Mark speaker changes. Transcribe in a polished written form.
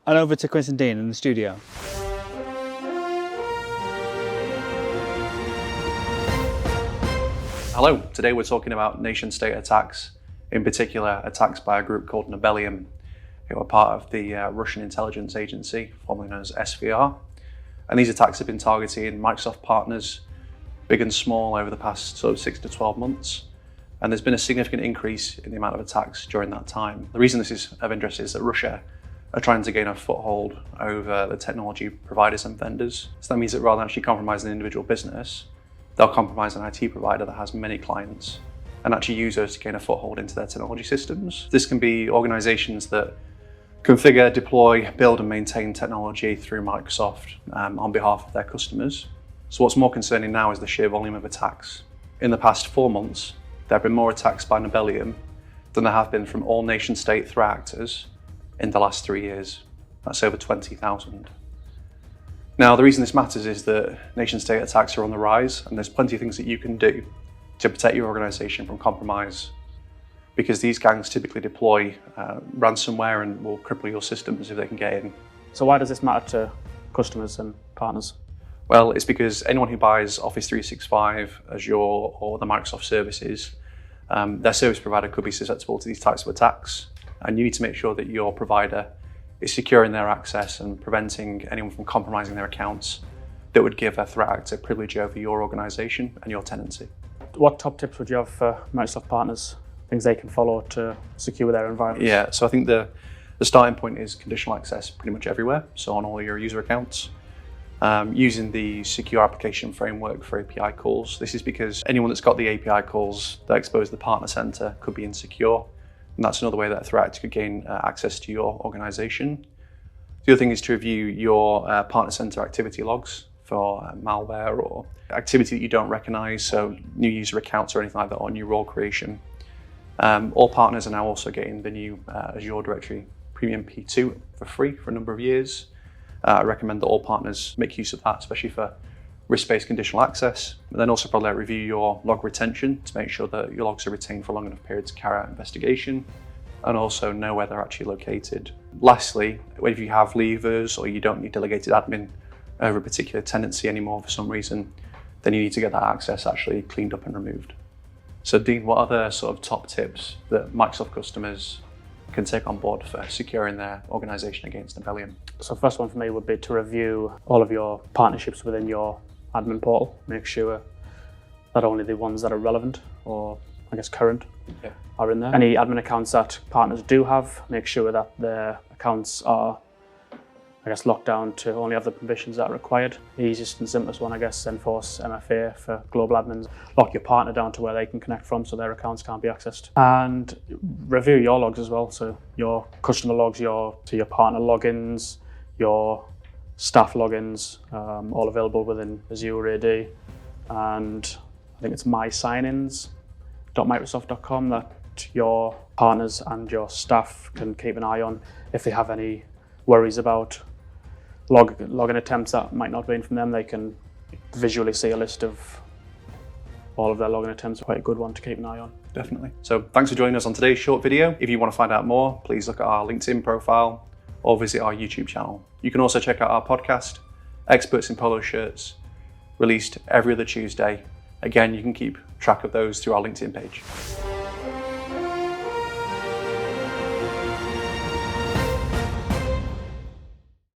Speaker 1: And over to Chris and Dean in the studio.
Speaker 2: Hello, today we're talking about nation-state attacks, in particular attacks by a group called Nobelium, who are part of the Russian intelligence agency, formerly known as SVR. And these attacks have been targeting Microsoft partners, big and small, over the past sort of 6 to 12 months. And there's been a significant increase in the amount of attacks during that time. The reason this is of interest is that Russia are trying to gain a foothold over the technology providers and vendors. So that means that rather than actually compromising an individual business, they'll compromise an IT provider that has many clients and actually use those to gain a foothold into their technology systems. This can be organizations that configure, deploy, build and maintain technology through Microsoft on behalf of their customers. So what's more concerning now is the sheer volume of attacks. In the past 4 months, there have been more attacks by Nobelium than there have been from all nation-state threat actors in the last 3 years. That's over 20,000. Now, the reason this matters is that nation-state attacks are on the rise, and there's plenty of things that you can do to protect your organization from compromise, because these gangs typically deploy ransomware and will cripple your systems if they can get in.
Speaker 3: So why does this matter to customers and partners?
Speaker 2: Well, it's because anyone who buys Office 365, Azure, or the Microsoft services, their service provider could be susceptible to these types of attacks, and you need to make sure that your provider is securing their access and preventing anyone from compromising their accounts that would give a threat actor privilege over your organization and your tenancy.
Speaker 3: What top tips would you have for Microsoft partners, things they can follow to secure their environments?
Speaker 2: Yeah, so I think the starting point is conditional access pretty much everywhere, so on all your user accounts. Using the secure application framework for API calls. This is because anyone that's got the API calls that expose the partner center could be insecure. And that's another way that a threat actor could gain access to your organization. The other thing is to review your partner center activity logs for malware or activity that you don't recognize, so new user accounts or anything like that, or new role creation. All partners are now also getting the new Azure Directory Premium P2 for free for a number of years. I recommend that all partners make use of that, especially for risk-based conditional access. And then also probably review your log retention to make sure that your logs are retained for a long enough period to carry out investigation, and also know where they're actually located. Lastly, if you have leavers or you don't need delegated admin over a particular tenancy anymore for some reason, then you need to get that access actually cleaned up and removed. So Dean, what other sort of top tips that Microsoft customers can take on board for securing their organization against Nobelium?
Speaker 3: So first one for me would be to review all of your partnerships within your admin portal. Make sure that only the ones that are relevant or I guess current are in there. Any admin accounts that partners do have, make sure that their accounts are locked down to only have the permissions that are required. The easiest and simplest one, enforce MFA for global admins. Lock your partner down to where they can connect from so their accounts can't be accessed. And review your logs as well. So your customer logs, your partner logins, your staff logins, all available within Azure AD. And I think it's mysignins.microsoft.com that your partners and your staff can keep an eye on if they have any worries about login attempts that might not have been from them. They can visually see a list of all of their login attempts. Quite a good one to keep an eye on.
Speaker 2: Definitely. So thanks for joining us on today's short video. If you want to find out more, please look at our LinkedIn profile or visit our YouTube channel. You can also check out our podcast, Experts in Polo Shirts, released every other Tuesday. Again, you can keep track of those through our LinkedIn page.